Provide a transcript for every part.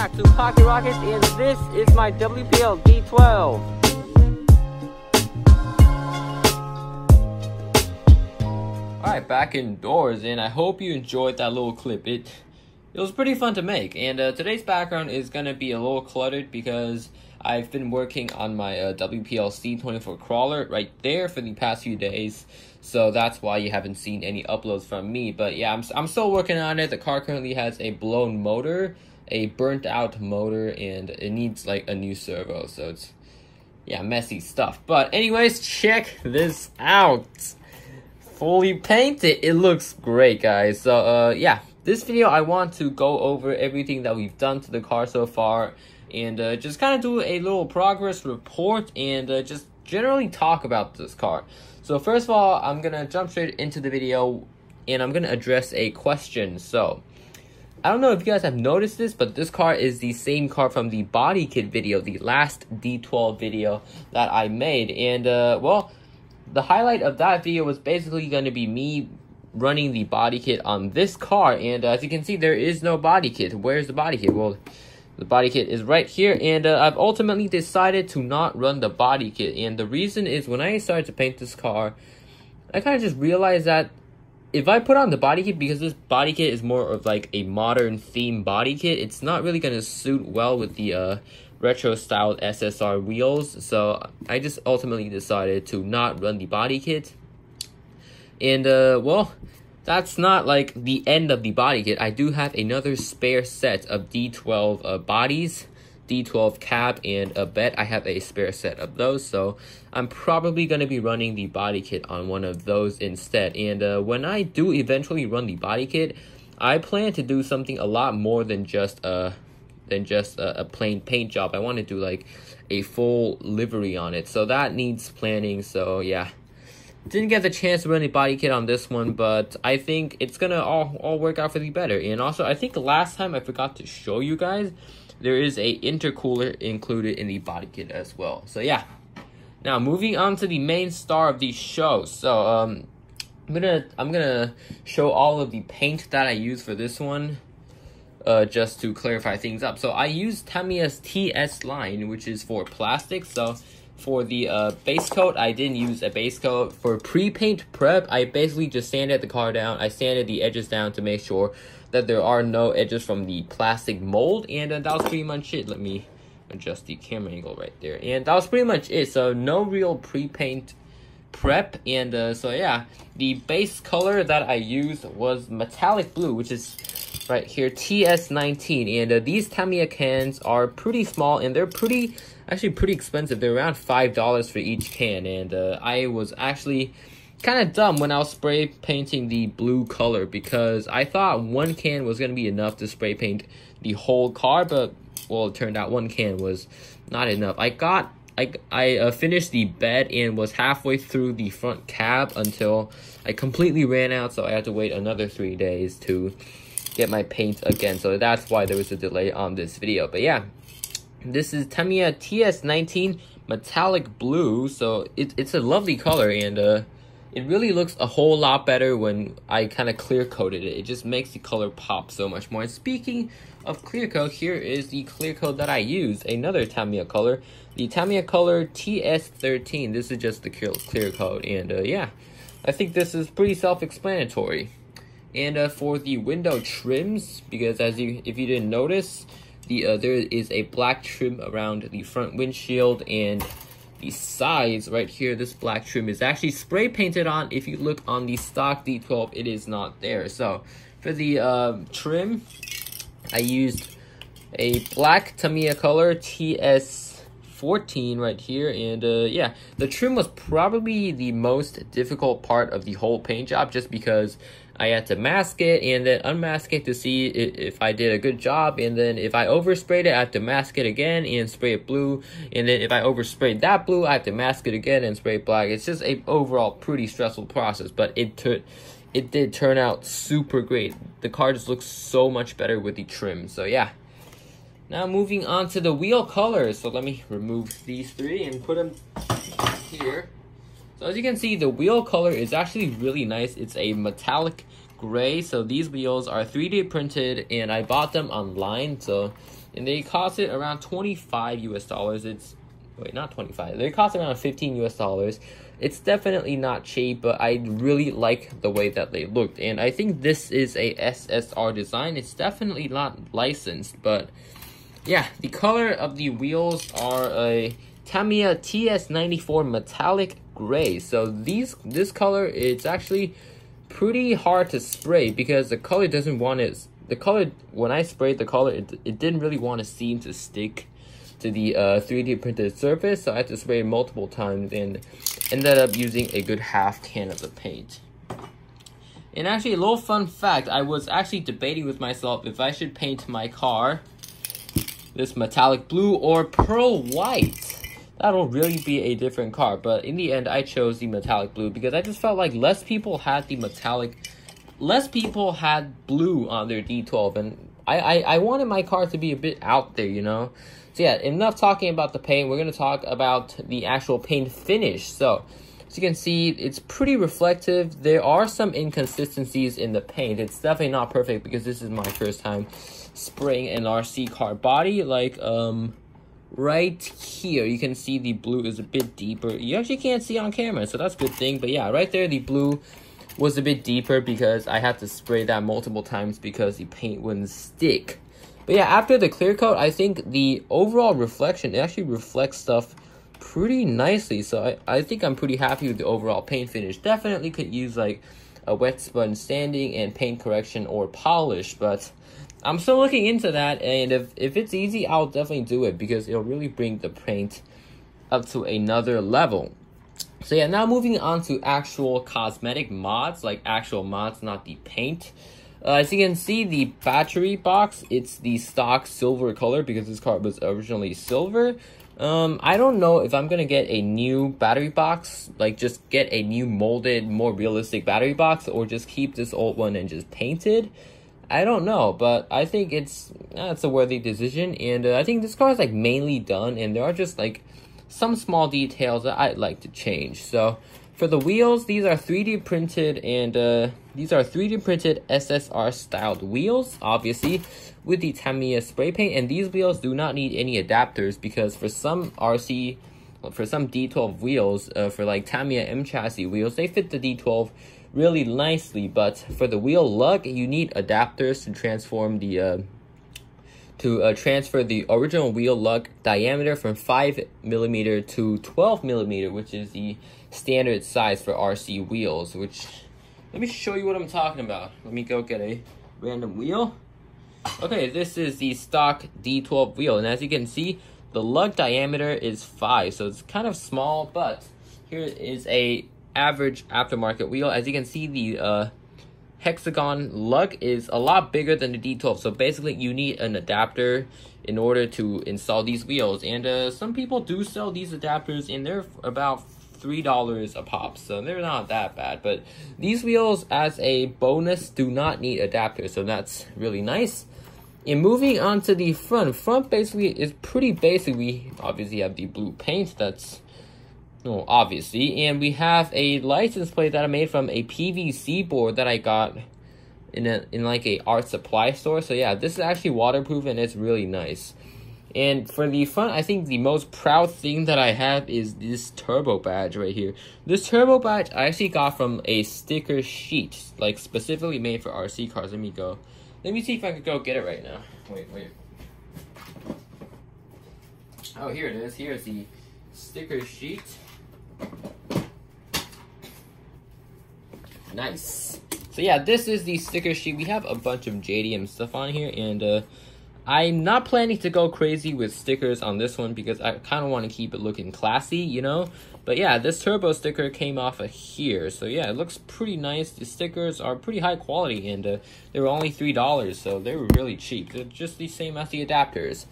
back to Pocket Rockets, and this is my WPL D12. Alright, back indoors, and I hope you enjoyed that little clip. It was pretty fun to make, and today's background is going to be a little cluttered because I've been working on my WPL D12 crawler right there for the past few days, so that's why you haven't seen any uploads from me. But yeah, I'm still working on it. The car currently has a blown motor, a burnt out motor, and it needs like a new servo, so it's, yeah, messy stuff. But anyways, check this out. Fully painted. It looks great, guys. So yeah, this video I want to go over everything that we've done to the car so far, and just kind of do a little progress report, and just generally talk about this car. So first of all, I'm gonna jump straight into the video, and I'm gonna address a question. So I don't know if you guys have noticed this, but this car is the same car from the body kit video, the last D12 video that I made, and well, the highlight of that video was basically going to be me running the body kit on this car, and as you can see, there is no body kit. Where's the body kit? Well, the body kit is right here, and I've ultimately decided to not run the body kit, and the reason is when I started to paint this car, I kind of just realized that if I put on the body kit, because this body kit is more of like a modern theme body kit, it's not really going to suit well with the retro styled SSR wheels, so I just ultimately decided to not run the body kit. And well, that's not like the end of the body kit. I do have another spare set of D12 bodies, D12 cab, and a bed. I have a spare set of those, so I'm probably going to be running the body kit on one of those instead. And when I do eventually run the body kit, I plan to do something a lot more than just a plain paint job. I want to do like a full livery on it, so that needs planning. So yeah, didn't get the chance to run a body kit on this one, but I think it's gonna all work out for the better. And also, I think last time I forgot to show you guys, there is a intercooler included in the body kit as well. So yeah, now moving on to the main star of the show. So I'm gonna show all of the paint that I use for this one, just to clarify things up. So I use Tamiya's TS line, which is for plastic. So for the base coat, I didn't use a base coat. For pre-paint prep, I basically just sanded the car down. I sanded the edges down to make sure that there are no edges from the plastic mold, and that was pretty much it. Let me adjust the camera angle right there, and that was pretty much it. So no real pre-paint prep, and so yeah, the base color that I used was metallic blue, which is right here, TS19, and these Tamiya cans are pretty small, and they're actually pretty expensive. They're around $5 for each can, and I was actually kind of dumb when I was spray painting the blue color, because I thought one can was going to be enough to spray paint the whole car, but well, it turned out one can was not enough. I finished the bed and was halfway through the front cab until I completely ran out, so I had to wait another 3 days to get my paint again, so that's why there was a delay on this video. But yeah, this is Tamiya TS19 metallic blue, so it's a lovely color, and it really looks a whole lot better when I kind of clear coated it. It just makes the color pop so much more. And speaking of clear coat, here is the clear coat that I use, another Tamiya color, the Tamiya color TS13. This is just the clear coat, and yeah, I think this is pretty self-explanatory. And for the window trims, because if you didn't notice, there is a black trim around the front windshield, and the sides right here, this black trim is actually spray painted on. If you look on the stock D12, it is not there. So for the trim, I used a black Tamiya color TS14 right here, and yeah, the trim was probably the most difficult part of the whole paint job, just because I had to mask it and then unmask it to see if I did a good job, and then if I oversprayed it, I have to mask it again and spray it blue, and then if I oversprayed that blue, I have to mask it again and spray it black. It's just a overall pretty stressful process, but it did turn out super great. The car just looks so much better with the trim. So yeah, now moving on to the wheel colors. So let me remove these three and put them here. So as you can see, the wheel color is actually really nice. It's a metallic gray. So these wheels are 3D printed, and I bought them online. And they costed around $25 US. It's wait, not 25. They cost around $15 US. It's definitely not cheap, but I really like the way that they looked. And I think this is a SSR design. It's definitely not licensed, but yeah, the color of the wheels are a Tamiya TS94 metallic gray. So this color, it's actually pretty hard to spray because the color doesn't want it. The color, when I sprayed the color, it didn't really want to seem to stick to the 3D printed surface, so I had to spray it multiple times and ended up using a good half can of the paint. And actually, a little fun fact, I was actually debating with myself if I should paint my car this metallic blue or pearl white. That'll really be a different car, but in the end, I chose the metallic blue because I just felt like less people had blue on their D12, and I wanted my car to be a bit out there, you know? So yeah, enough talking about the paint. We're going to talk about the actual paint finish. So, as you can see, it's pretty reflective. There are some inconsistencies in the paint. It's definitely not perfect because this is my first time spraying an RC car body. Like, right here, you can see the blue is a bit deeper. You actually can't see on camera, so that's a good thing. But yeah, right there, the blue was a bit deeper because I had to spray that multiple times because the paint wouldn't stick. But yeah, after the clear coat, I think the overall reflection, it actually reflects stuff pretty nicely. So I think I'm pretty happy with the overall paint finish. Definitely could use like a wet sponge sanding and paint correction or polish, but I'm still looking into that. And if it's easy, I'll definitely do it because it'll really bring the paint up to another level. So yeah, now moving on to actual cosmetic mods, like actual mods, not the paint. As you can see, the battery box, it's the stock silver color because this car was originally silver. I don't know if I'm gonna get a new battery box, like just get a new molded, more realistic battery box, or just keep this old one and just paint it. I don't know, but I think it's a worthy decision, and I think this car is like mainly done, and there are just like some small details that I'd like to change. So for the wheels, these are 3D printed, and these are 3D printed SSR styled wheels, obviously, with the Tamiya spray paint. And these wheels do not need any adapters because for some D12 wheels, for like Tamiya M chassis wheels, they fit the D12 really nicely. But for the wheel lug, you need adapters to transform the transfer the original wheel lug diameter from 5mm to 12mm, which is the standard size for RC wheels. Which, let me show you what I'm talking about. Let me go get a random wheel. Okay, this is the stock D12 wheel, and as you can see, the lug diameter is 5, so it's kind of small, but here is a average aftermarket wheel. As you can see, the hexagon lug is a lot bigger than the D12, so basically you need an adapter in order to install these wheels. And some people do sell these adapters, and they're about $3 a pop, so they're not that bad. But these wheels, as a bonus, do not need adapters, so that's really nice. And moving on to the front basically is pretty basic. We obviously have the blue paint, that's obviously, and we have a license plate that I made from a PVC board that I got in like a art supply store. So yeah, this is actually waterproof and it's really nice. And for the front, I think the most proud thing that I have is this turbo badge right here. This turbo badge I actually got from a sticker sheet, like specifically made for RC cars. Let me see if I can go get it right now. Wait. Oh, here it is. Here's the sticker sheet. Nice. So yeah, this is the sticker sheet. We have a bunch of JDM stuff on here, and I'm not planning to go crazy with stickers on this one because I kind of want to keep it looking classy, you know? But yeah, this turbo sticker came off of here. So yeah, it looks pretty nice. The stickers are pretty high quality, and they were only $3, so they were really cheap. They're just the same as the adapters.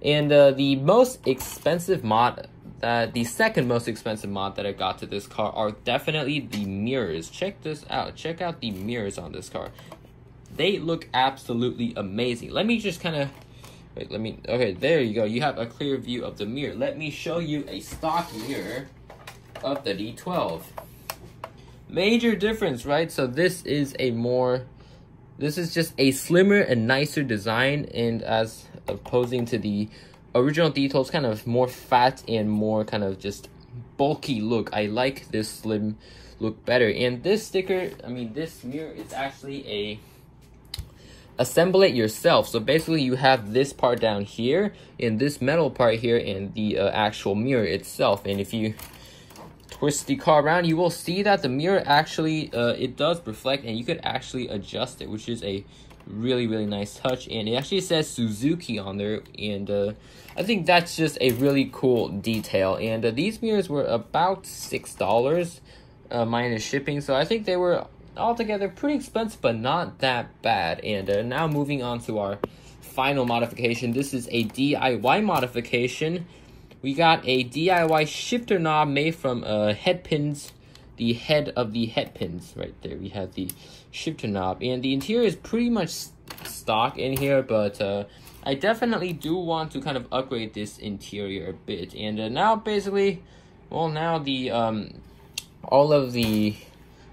And the most expensive mod, the second most expensive mod that I got to this car are definitely the mirrors. Check this out. Check out the mirrors on this car. They look absolutely amazing. Let me just kind of, okay, there you go. You have a clear view of the mirror. Let me show you a stock mirror of the D12. major difference, right? So this is just a slimmer and nicer design, and as opposing to the original D12, it's kind of more fat and more kind of just bulky look. I like this slim look better. And this sticker, this mirror is actually a assemble it yourself. So basically you have this part down here and this metal part here and the actual mirror itself. And if you twist the car around, you will see that the mirror actually it does reflect, and you could actually adjust it, which is a really nice touch. And it actually says Suzuki on there, and I think that's just a really cool detail. And these mirrors were about $6 minus shipping, so I think they were altogether pretty expensive, but not that bad. And now moving on to our final modification. This is a DIY modification. We got a DIY shifter knob made from head pins, the head of the head pins. Right there, we have the shifter knob. And the interior is pretty much stock in here, but I definitely do want to kind of upgrade this interior a bit. And now basically, well, now the all of the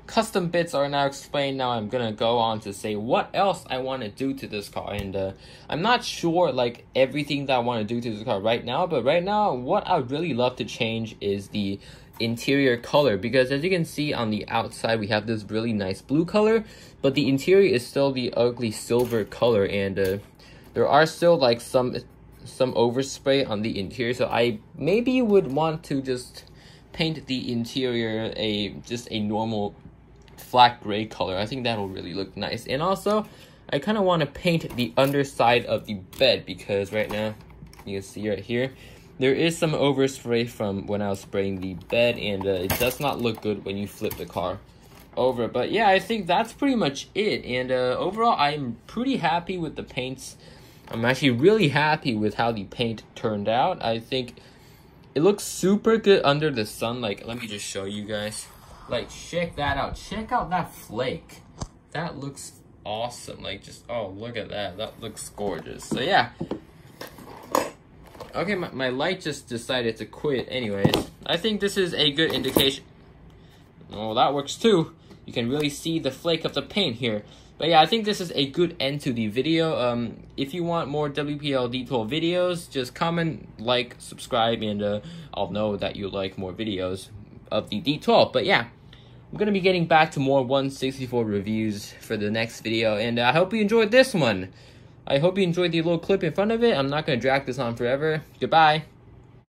custom bits are now explained. Now I'm gonna go on to say what else I want to do to this car, and I'm not sure like everything that I want to do to this car right now, but right now what I would really love to change is the interior color, because as you can see on the outside we have this really nice blue color, but the interior is still the ugly silver color, and there are still like some overspray on the interior, so I maybe would want to just paint the interior just a normal flat gray color. I think that'll really look nice. And also I kind of want to paint the underside of the bed, because right now you can see right here there is some overspray from when I was spraying the bed, and it does not look good when you flip the car over. But yeah, I think that's pretty much it. And overall I'm pretty happy with the paints. I'm actually really happy with how the paint turned out. I think it looks super good under the sun. Like, let me just show you guys. Like, check that out. Check out that flake. That looks awesome. Like, just, oh, look at that. That looks gorgeous. So, yeah. Okay, my light just decided to quit. Anyways, I think this is a good indication. Oh, that works too. You can really see the flake of the paint here. But yeah, I think this is a good end to the video. If you want more WPL D12 videos, just comment, like, subscribe, and I'll know that you like more videos of the D12. But yeah, I'm going to be getting back to more 164 reviews for the next video, and I hope you enjoyed this one. I hope you enjoyed the little clip in front of it. I'm not going to drag this on forever. Goodbye.